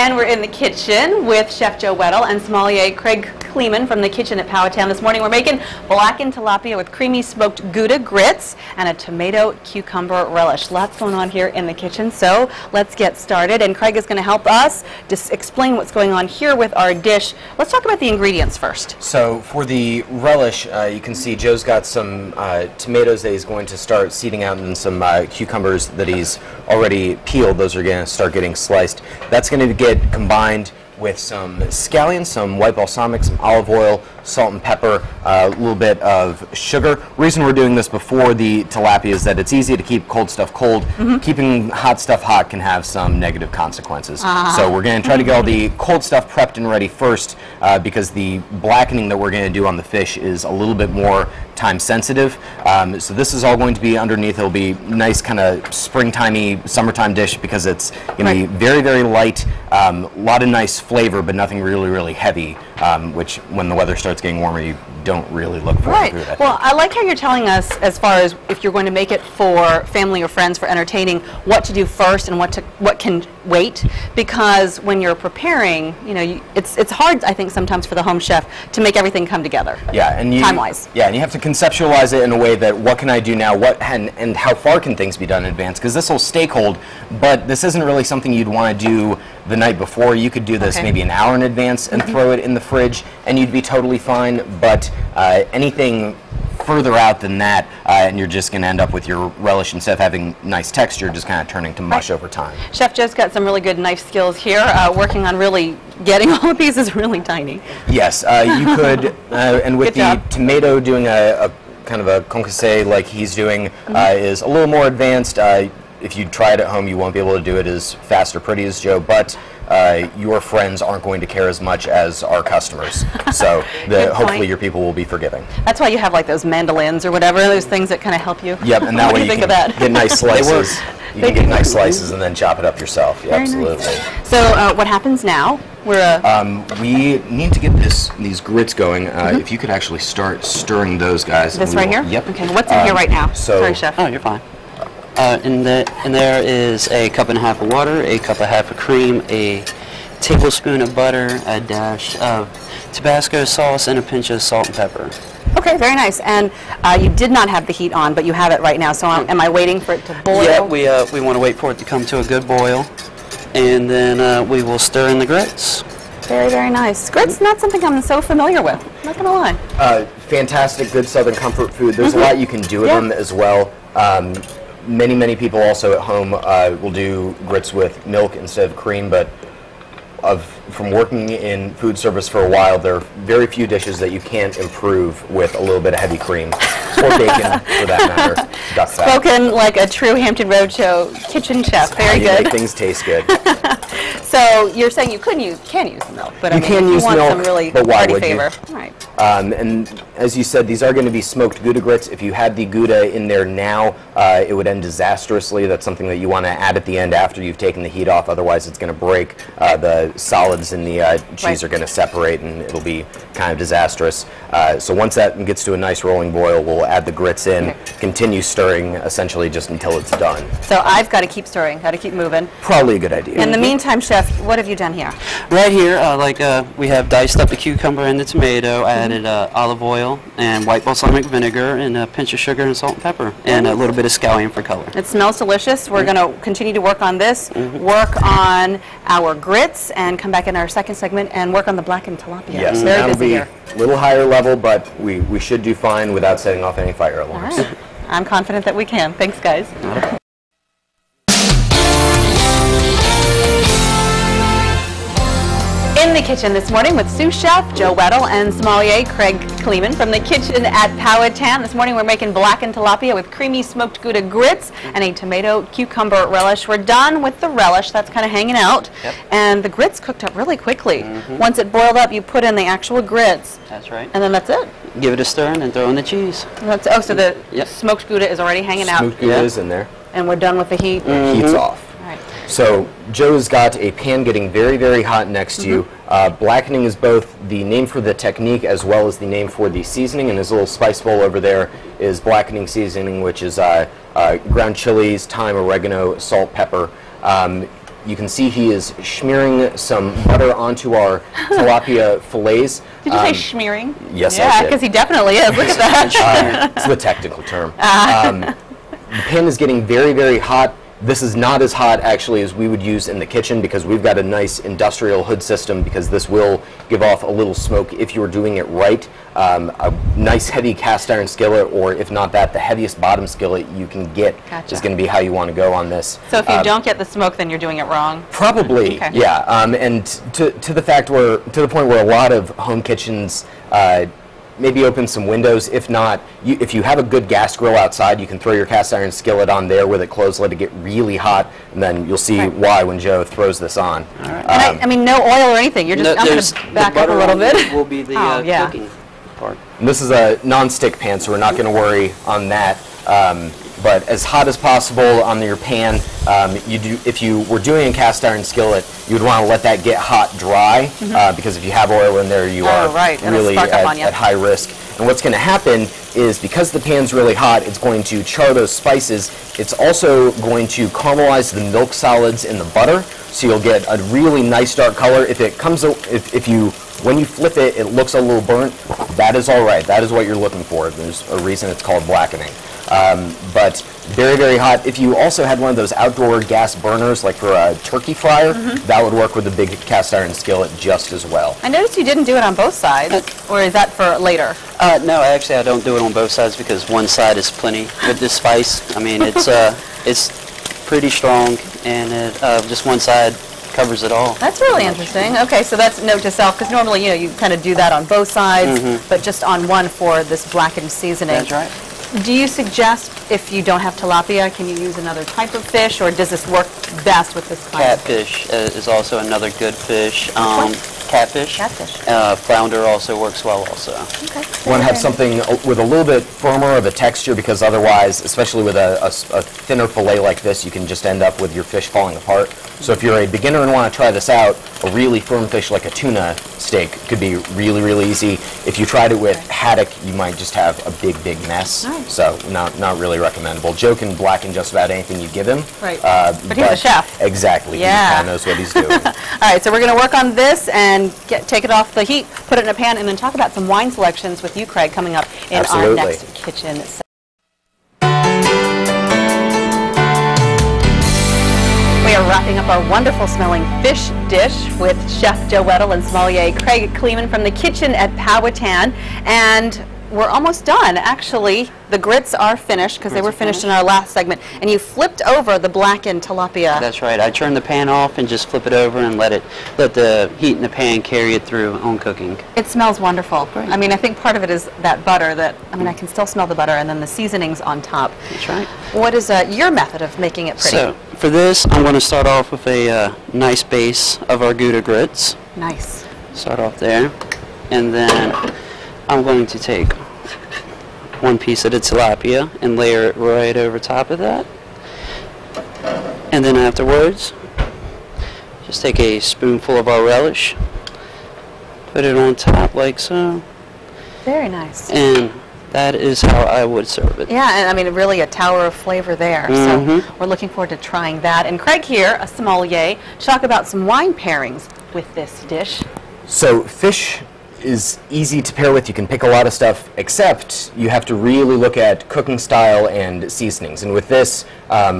And we're in the kitchen with Chef Joe Weddle and sommelier Craig Kleeman from the kitchen at Powhatan. This morning we're making blackened tilapia with creamy smoked Gouda grits and a tomato cucumber relish. Lots going on here in the kitchen, so let's get started. And Craig is going to help us just explain what's going on here with our dish. Let's talk about the ingredients first. So for the relish, you can see Joe's got some tomatoes that he's going to start seeding out, and some cucumbers that he's already peeled. Those are going to start getting sliced. That's going to get combined with some scallions, some white balsamic, some olive oil, salt and pepper, a little bit of sugar. Reason we're doing this before the tilapia is that it's easy to keep cold stuff cold. Keeping hot stuff hot can have some negative consequences. So we're going to try to get all the cold stuff prepped and ready first, because the blackening that we're going to do on the fish is a little bit more time sensitive. So this is all going to be underneath. It'll be nice kind of springtimey, summertime dish because it's going to be very, very light, a lot of nice flavor, but nothing really, really heavy, which when the weather starts getting warmer, you don't really look for. Well, I like how you're telling us, as far as if you're going to make it for family or friends for entertaining, what to do first and what can wait, because when you're preparing, you know, it's hard, I think, sometimes for the home chef to make everything come together. Yeah, and time-wise. Yeah, and you have to conceptualize it in a way that what can I do now, and how far can things be done in advance, because this will stay cold, but this isn't really something you'd want to do the night before. You could do this maybe an hour in advance and throw it in the fridge, and you'd be totally fine. But anything further out than that, and you're just going to end up with your relish, instead of having nice texture, just kind of turning to mush over time. Chef Joe's got some really good knife skills here, working on really getting all the pieces really tiny. Yes, you could, and with the tomato, doing a kind of a concasse like he's doing is a little more advanced. If you try it at home, you won't be able to do it as fast or pretty as Joe, but your friends aren't going to care as much as our customers. So hopefully your people will be forgiving. That's why you have like those mandolins or whatever, those things that kind of help you. Yep, and that way you can get nice slices. You can get nice slices and then chop it up yourself. Yeah, absolutely. Nice. So what happens now? We need to get these grits going. If you could actually start stirring those guys. This right here? Yep. Okay, what's in here right now? Sorry, Chef. Oh, you're fine. In there is a cup and a half of water, a cup and a half of cream, a tablespoon of butter, a dash of Tabasco sauce, and a pinch of salt and pepper. Okay, very nice. And you did not have the heat on, but you have it right now. So am I waiting for it to boil? Yeah, we want to wait for it to come to a good boil, and then we will stir in the grits. Very, very nice. Grits, not something I'm so familiar with, not going to lie. Fantastic, good Southern comfort food. There's a lot you can do with them as well. Many people also at home will do grits with milk instead of cream, but from working in food service for a while, there are very few dishes that you can't improve with a little bit of heavy cream, or bacon for that matter, duck fat. Spoken like a true Hampton Roadshow kitchen chef. Very good. Make things taste good. So you're saying you can use milk, but you can use want milk, some really but why hearty would flavor. you? Right. And as you said, these are going to be smoked Gouda grits. If you had the Gouda in there now, it would end disastrously. That's something that you want to add at the end after you've taken the heat off. Otherwise, it's going to break. The solids in the cheese are going to separate, and it'll be kind of disastrous. So once that gets to a nice rolling boil, we'll add the grits in, continue stirring essentially just until it's done. So I've got to keep stirring, got to keep moving. Probably a good idea. In the meantime, Chef, what have you done here? Right here, we have diced up the cucumber and the tomato, added olive oil and white balsamic vinegar and a pinch of sugar and salt and pepper, and a little bit of scallion for color. It smells delicious. We're going to continue to work on this, work on our grits, and come back in our second segment and work on the blackened tilapia. Yes, very that'll busy be here. a little higher level, but we should do fine without setting off any fire alarms. All right. I'm confident that we can. Thanks, guys. In the kitchen this morning with sous chef Joe Weddle and sommelier Craig Kleeman from the kitchen at Powhatan. This morning we're making blackened tilapia with creamy smoked Gouda grits and a tomato cucumber relish. We're done with the relish. That's kind of hanging out. And the grits cooked up really quickly. Once it boiled up, you put in the actual grits. That's right. And then that's it. Give it a stir and then throw in the cheese. So the smoked Gouda is already hanging out. Smoked Gouda is in there. And we're done with the heat. Heat's off. Right. So Joe's got a pan getting very, very hot next to you. Blackening is both the name for the technique as well as the name for the seasoning, and his little spice bowl over there is blackening seasoning, which is ground chilies, thyme, oregano, salt, pepper. You can see he is smearing some butter onto our tilapia fillets. Did you say smearing? Yes, I Yeah, did. because he definitely is. Look at that. It's the technical term. The pan is getting very, very hot. This is not as hot actually as we would use in the kitchen because we've got a nice industrial hood system because this will give off a little smoke if you're doing it right. A nice heavy cast iron skillet, or if not that, the heaviest bottom skillet you can get Gotcha. is going to be how you want to go on this. So if you don't get the smoke, then you're doing it wrong. Probably, Okay. yeah. And to the point where a lot of home kitchens maybe open some windows. If not, if you have a good gas grill outside, you can throw your cast iron skillet on there with it closed, let it get really hot, and then you'll see Right. why when Joe throws this on. All right. And I mean, no oil or anything. You're just, I'm going to back up a little bit. Will be the Oh, yeah. cooking part. And this is a non-stick pan, so we're not going to worry on that. But as hot as possible on your pan. If you were doing a cast iron skillet, you would want to let that get hot dry because if you have oil in there, you are right. It'll really spark up on you. at high risk. And what's going to happen is because the pan's really hot, it's going to char those spices. It's also going to caramelize the milk solids in the butter, so you'll get a really nice dark color. If it comes, when you flip it, it looks a little burnt. That is all right. That is what you're looking for. There's a reason it's called blackening. But very, very hot. If you also had one of those outdoor gas burners, like for a turkey fryer, that would work with the big cast iron skillet just as well. I noticed you didn't do it on both sides, or is that for later? No, actually, I don't do it on both sides because one side is plenty with this spice. I mean, it's pretty strong, and just one side covers it all. That's really interesting. Okay, so that's note to self, because normally, you kind of do that on both sides, but just on one for this blackened seasoning. That's right. Do you suggest, if you don't have tilapia, can you use another type of fish, or does this work best with this kind? Catfish is also another good fish. Catfish. Catfish. Flounder also works well also. Okay. You want to have something with a little bit firmer of a texture because otherwise, especially with a thinner fillet like this, you can just end up with your fish falling apart. So if you're a beginner and want to try this out, a really firm fish like a tuna steak could be really, really easy. If you tried it with haddock, you might just have a big, big mess. Nice. So not really recommendable. Joe can blacken just about anything you give him. Right. But he's a chef. Exactly. Yeah. He kind of knows what he's doing. All right, so we're going to work on this and take it off the heat, put it in a pan, and then talk about some wine selections with you, Craig, coming up in Absolutely. our next kitchen. We are wrapping up our wonderful smelling fish dish with Chef Joe Weddle and sommelier Craig Kleeman from the kitchen at Powhatan. And we're almost done. Actually, the grits are finished because they were finished in our last segment. And you flipped over the blackened tilapia. That's right. I turn the pan off and just flip it over and let the heat in the pan carry it through on cooking. It smells wonderful. Great. I mean, I think part of it is that butter that, I mean, I can still smell the butter, and then the seasonings on top. That's right. What is your method of making it pretty? So for this, I'm going to start off with a nice base of our Gouda grits. Nice. Start off there, and then I'm going to take one piece of the tilapia and layer it right over top of that. And then afterwards, just take a spoonful of our relish, put it on top like so, Very nice. and that is how I would serve it. Yeah, and I mean, really a tower of flavor there. So we're looking forward to trying that. And Craig here, a sommelier, talk about some wine pairings with this dish. So fish is easy to pair with. You can pick a lot of stuff, except you have to really look at cooking style and seasonings. And with this,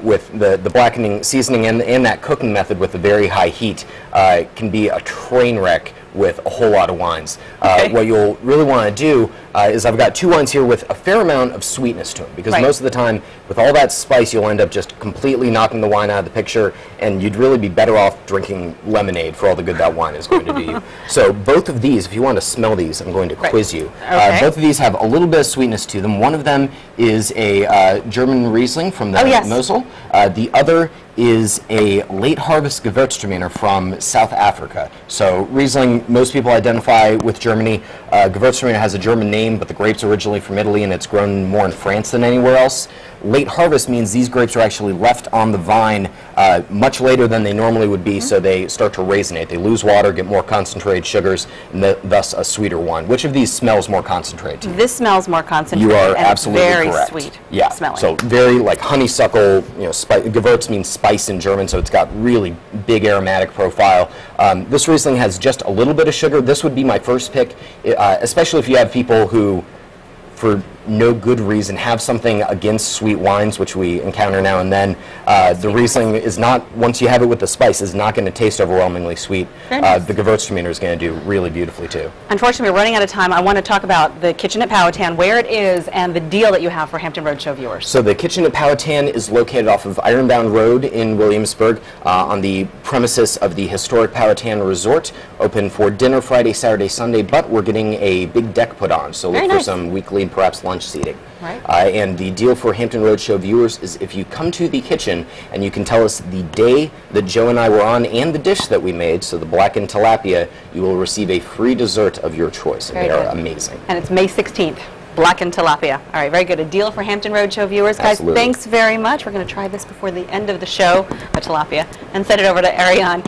with the blackening seasoning and that cooking method with a very high heat, can be a train wreck with a whole lot of wines. Okay. What you'll really want to do is I've got two wines here with a fair amount of sweetness to them, because Right. most of the time with all that spice you'll end up just completely knocking the wine out of the picture, and you'd really be better off drinking lemonade for all the good that wine is going to do you. So both of these, if you want to smell these, I'm going to Right. quiz you. Okay. Both of these have a little bit of sweetness to them. One of them is a German Riesling from the Oh, yes. Mosel. The other is a late harvest Gewürztraminer from South Africa. So Riesling, most people identify with Germany. Gewürztraminer has a German name, but the grape's originally from Italy, and it's grown more in France than anywhere else. Late harvest means these grapes are actually left on the vine much later than they normally would be, so they start to raisinate. They lose water, get more concentrated sugars, and thus a sweeter one. Which of these smells more concentrated to you? This smells more concentrated. You are and absolutely very correct. Sweet Yeah, smelling. so very like honeysuckle, Gewürz means spice in German, so it's got really big aromatic profile. This Riesling has just a little bit of sugar. This would be my first pick, especially if you have people who, for no good reason, have something against sweet wines, which we encounter now and then. The Riesling is not, once you have it with the spice, is not going to taste overwhelmingly sweet. Very nice. The Gewürztraminer is going to do really beautifully too. Unfortunately, we're running out of time. I want to talk about the Kitchen at Powhatan, where it is, and the deal that you have for Hampton Roadshow viewers. So the Kitchen at Powhatan is located off of Ironbound Road in Williamsburg on the premises of the historic Powhatan Resort, open for dinner Friday, Saturday, Sunday, but we're getting a big deck put on, so look Very for nice. some weekly and perhaps lunch seating. Right. And the deal for Hampton Roadshow viewers is if you come to the kitchen and you can tell us the day that Joe and I were on and the dish that we made, so the blackened tilapia, you will receive a free dessert of your choice, and Very they are good. amazing. And it's May 16th. Blackened tilapia. All right, very good. A deal for Hampton Roadshow viewers. Guys, Absolutely. thanks very much. We're going to try this before the end of the show, a tilapia, and send it over to Ariane.